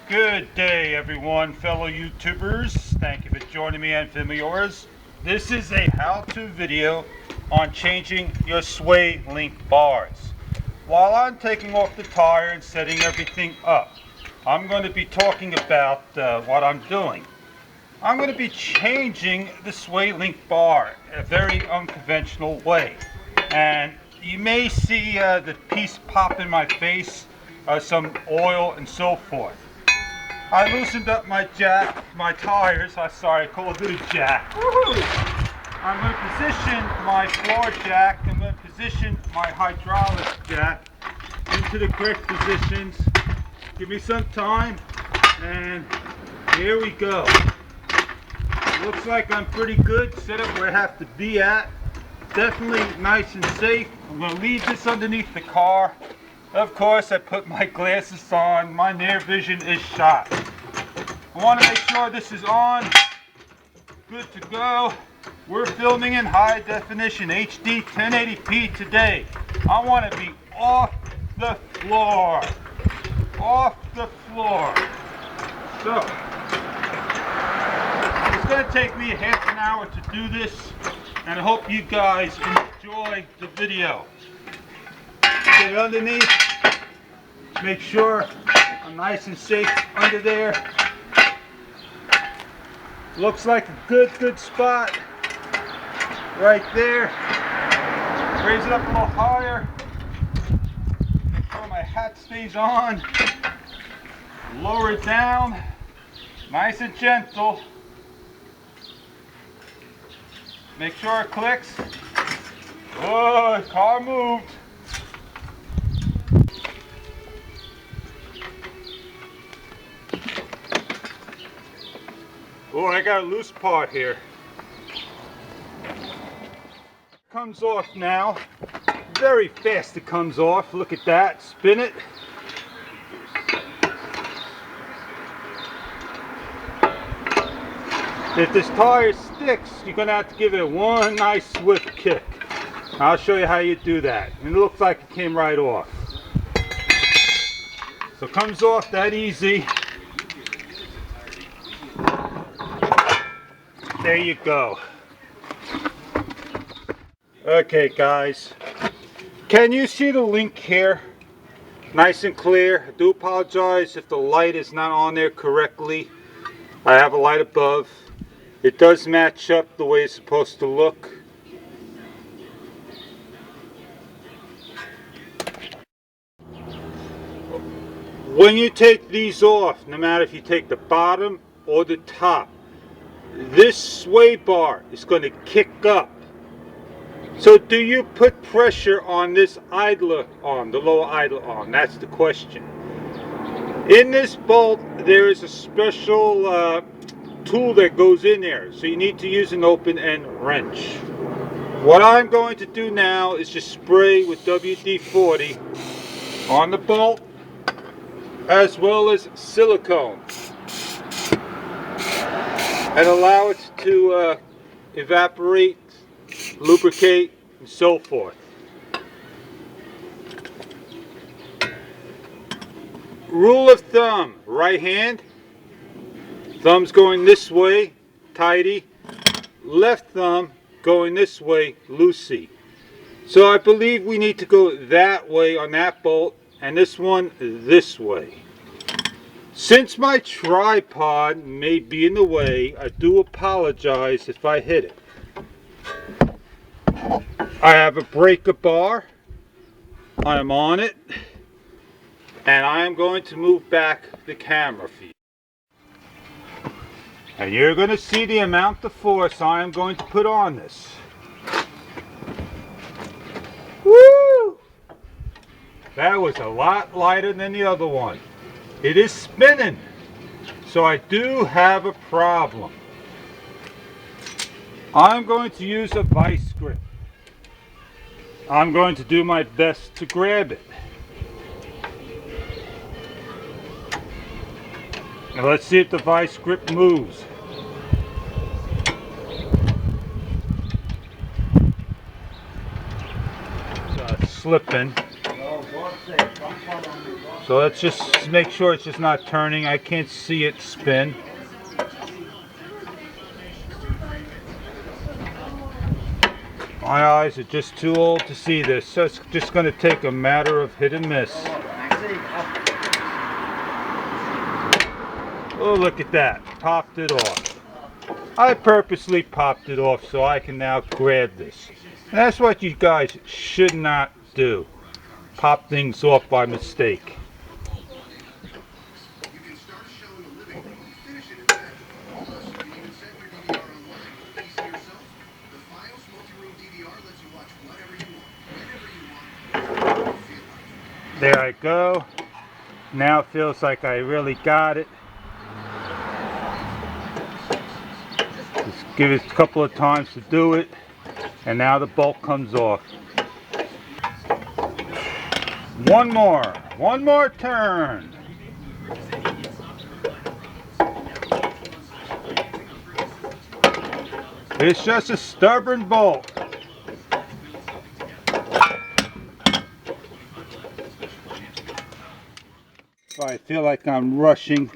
Good day, everyone, fellow YouTubers. Thank you for joining me on Finalizing. This is a how-to video on changing your sway link bars. While I'm taking off the tire and setting everything up, I'm going to be talking about what I'm doing. I'm going to be changing the sway link bar in a very unconventional way. And you may see the piece pop in my face, some oil and so forth. I loosened up my tires. I called it a jack. I'm going to position my floor jack. I'm going to position my hydraulic jack into the correct positions. Give me some time, and here we go. Looks like I'm pretty good. Set up where I have to be at. Definitely nice and safe. I'm going to leave this underneath the car. Of course, I put my glasses on. My near vision is shot. I want to make sure this is on. Good to go. We're filming in high definition HD 1080p today. I want to be off the floor. Off the floor. So, it's going to take me half an hour to do this, and I hope you guys enjoy the video. Get underneath, make sure I'm nice and safe under there. Looks like a good spot right there. Raise it up a little higher. Make sure my hat stays on. Lower it down, nice and gentle. Make sure it clicks. Oh, the car moved. Oh, I got a loose part here. Comes off now. Very fast it comes off. Look at that. Spin it. If this tire sticks, you're going to have to give it one nice swift kick. I'll show you how you do that. And it looks like it came right off. So it comes off that easy. There you go. Okay guys, can you see the link here? Nice and clear. I do apologize if the light is not on there correctly. I have a light above. It does match up the way it's supposed to look. When you take these off, no matter if you take the bottom or the top, this sway bar is going to kick up. So do you put pressure on this idler arm, the lower idler arm? That's the question. In this bolt, there is a special tool that goes in there. So you need to use an open end wrench. What I'm going to do now is just spray with WD-40 on the bolt, as well as silicone, and allow it to evaporate, lubricate, and so forth. Rule of thumb, right hand, thumb's going this way, tighty, left thumb going this way, loosey. So I believe we need to go that way on that bolt, and this one this way. Since my tripod may be in the way, I do apologize if I hit it. I have a breaker bar. I am on it. And I am going to move back the camera for you. And you're going to see the amount of force I am going to put on this. Woo! That was a lot lighter than the other one. It is spinning, so I do have a problem. I'm going to use a vice grip. I'm going to do my best to grab it. Now let's see if the vice grip moves. Slipping. So let's just make sure it's just not turning. I can't see it spin. My eyes are just too old to see this, so it's just going to take a matter of hit and miss. Oh, look at that. Popped it off. I purposely popped it off so I can now grab this. And that's what you guys should not do. Pop things off by mistake. There I go. Now it feels like I really got it. Just give it a couple of times to do it, and now the bolt comes off. One more turn. It's just a stubborn bolt. I feel like I'm rushing.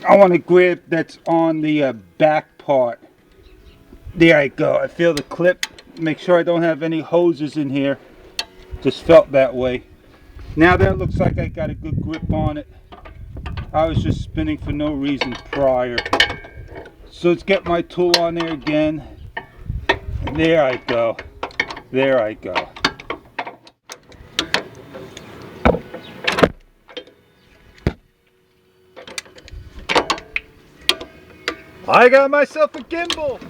I want to grab that's on the back part. There I go. I feel the clip. Make sure I don't have any hoses in here. Just felt that way. Now that looks like I got a good grip on it. I was just spinning for no reason prior. So let's get my tool on there again. And there I go. There I go. I got myself a gimbal.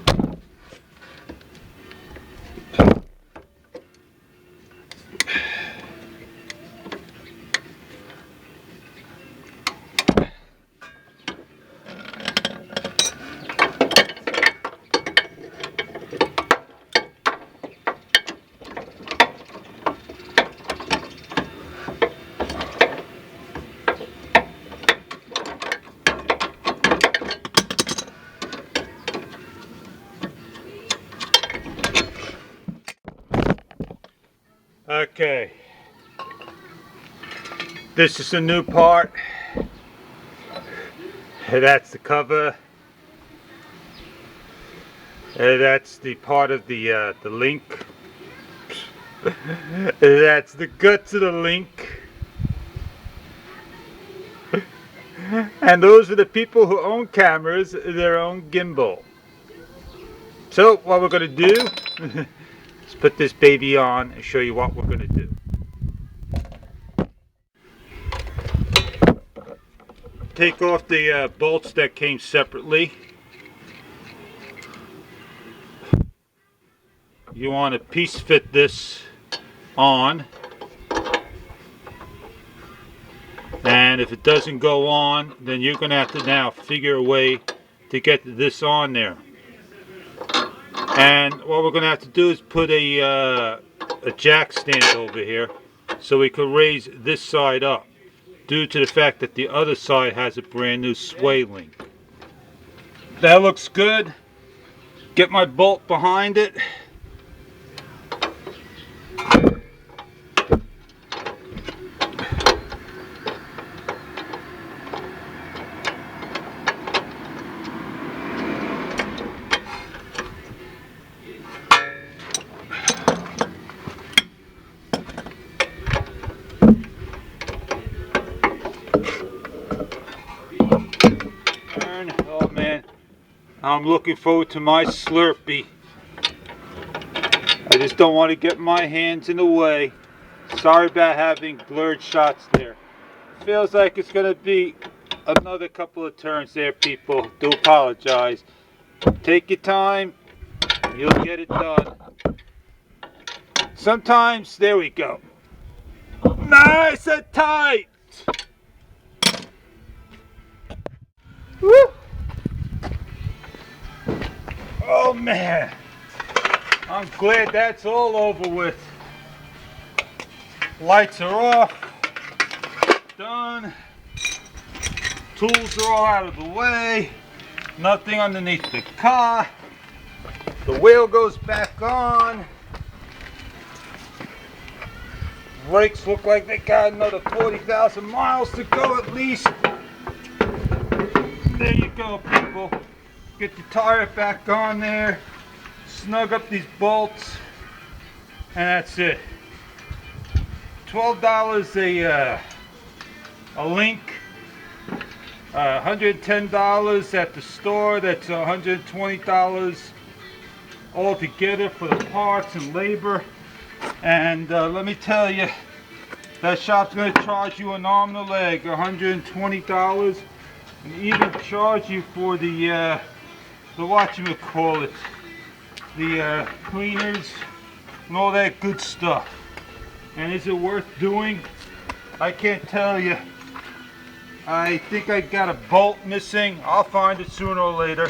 Okay, this is a new part. That's the cover. That's the part of the link. That's the guts of the link. And those are the people who own cameras, their own gimbal. So what we're going to do, let's put this baby on and show you what we're going to do. Take off the bolts that came separately. You want to piece fit this on. And if it doesn't go on, then you're going to have to now figure a way to get this on there. And what we're going to have to do is put a jack stand over here so we can raise this side up, due to the fact that the other side has a brand new sway link. That looks good. Get my bolt behind it. Oh man, I'm looking forward to my Slurpee. I just don't want to get my hands in the way. Sorry about having blurred shots there. Feels like it's going to be another couple of turns there, people. Do apologize. Take your time. You'll get it done. Sometimes, there we go. Nice and tight. Woo! Oh man, I'm glad that's all over with. Lights are off, done. Tools are all out of the way. Nothing underneath the car. The wheel goes back on. brakes look like they got another 40,000 miles to go at least. There you go, people. Get the tire back on there, snug up these bolts, and that's it. $12 a link, $110 at the store. That's $120 altogether for the parts and labor. And let me tell you, that shop's going to charge you an arm and a leg, $120, and even charge you for the whatchamacallit, the cleaners and all that good stuff. And is it worth doing? I can't tell you. I think I got a bolt missing. I'll find it sooner or later.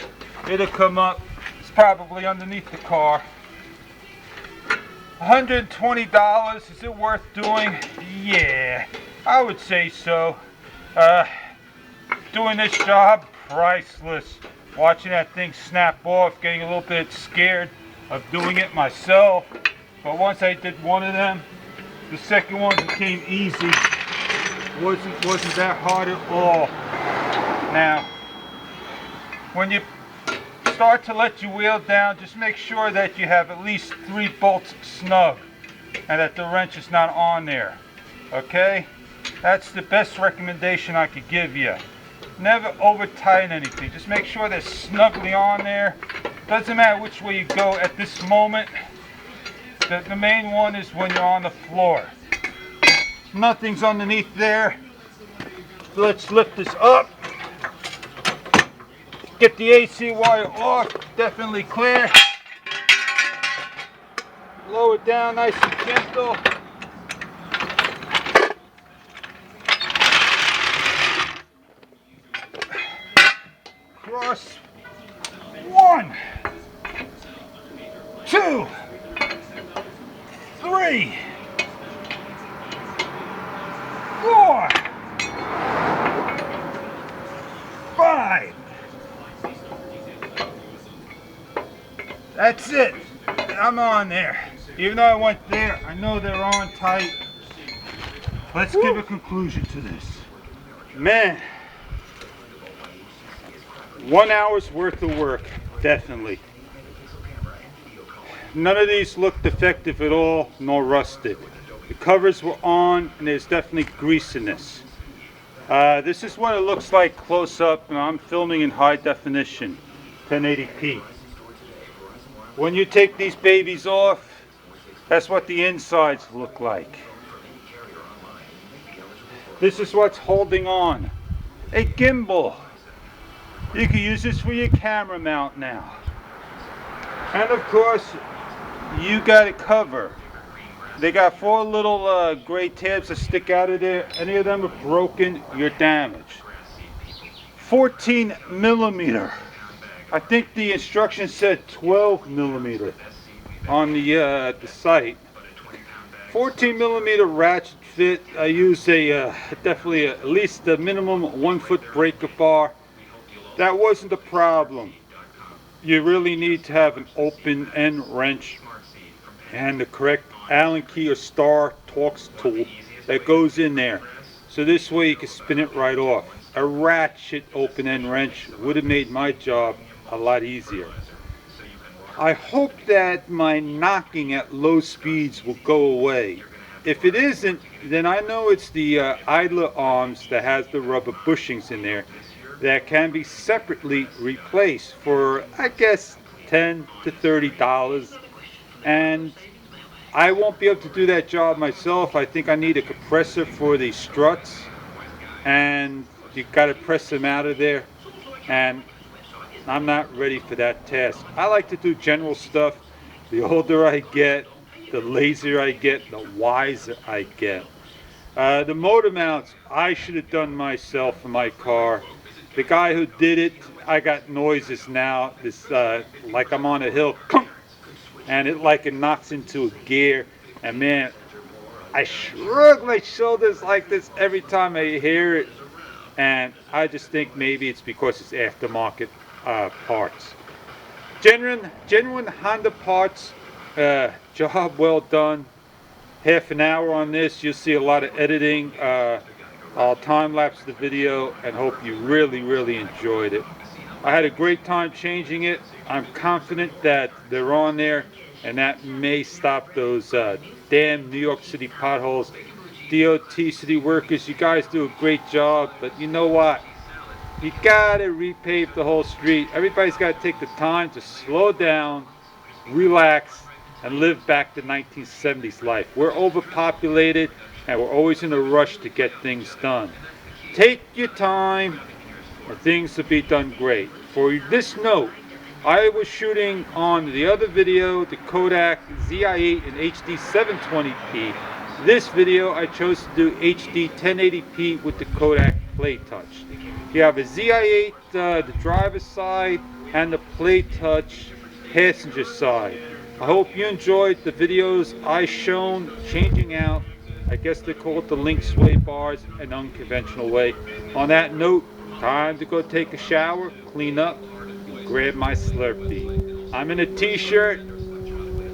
It'll come up. It's probably underneath the car. $120, is it worth doing? Yeah, I would say so. Doing this job, priceless. Watching that thing snap off, getting a little bit scared of doing it myself. But once I did one of them, the second one became easy. Wasn't that hard at all. Now, when you start to let your wheel down, just make sure that you have at least 3 bolts snug and that the wrench is not on there. Okay? That's the best recommendation I could give you. Never over tighten anything. Just make sure they're snugly on there. Doesn't matter which way you go at this moment. The main one is when you're on the floor. Nothing's underneath there. Let's lift this up. Get the AC wire off, definitely clear. Lower it down nice and gentle. Cross. 1, 2, 3, 4, 5. That's it. I'm on there. Even though I went there, I know they're on tight. Let's give a conclusion to this. Man, 1 hour's worth of work, definitely. None of these look defective at all, nor rusted. The covers were on, and there's definitely grease in this. This is what it looks like close up, and I'm filming in high definition, 1080p. When you take these babies off, that's what the insides look like. This is what's holding on. A gimbal. You can use this for your camera mount now. And of course, you got a cover. They got 4 little gray tabs that stick out of there. Any of them are broken, you're damaged. 14 millimeter. I think the instructions said 12 millimeter on the site. 14 millimeter ratchet fit. I use a definitely at least a minimum 1 foot breaker bar. That wasn't the problem. You really need to have an open end wrench and the correct Allen key or star Torx tool that goes in there. So this way you can spin it right off. A ratchet open end wrench would have made my job a lot easier. I hope that my knocking at low speeds will go away. If it isn't, then I know it's the idler arms that has the rubber bushings in there that can be separately replaced for, I guess, $10 to $30. And I won't be able to do that job myself. I think I need a compressor for the struts, and you got to press them out of there, and I'm not ready for that task. I like to do general stuff. The older I get, the lazier I get, the wiser I get. The motor mounts, I should have done myself for my car. The guy who did it, I got noises now. This like I'm on a hill, and it knocks into a gear. And man, I shrug my shoulders like this every time I hear it. And I just think maybe it's because it's aftermarket parts. Genuine Honda parts, job well done. half an hour on this. You'll see a lot of editing. I'll time lapse the video and hope you really enjoyed it. I had a great time changing it. I'm confident that they're on there, and that may stop those damn New York City potholes. DOT city workers, you guys do a great job, but you know what? You gotta repave the whole street. Everybody's gotta take the time to slow down, relax, and live back to 1970s life. We're overpopulated and we're always in a rush to get things done. Take your time and things will be done great. For this note, I was shooting on the other video, the Kodak ZI-8 in HD 720p. This video I chose to do HD 1080p with the Kodak Play Touch. You have a ZI-8, the driver's side, and the Play Touch passenger side. I hope you enjoyed the videos I shown changing out, I guess they call it the link sway bars, an unconventional way. On that note, time to go take a shower, clean up, and grab my Slurpee. I'm in a t-shirt,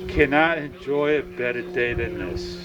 cannot enjoy a better day than this.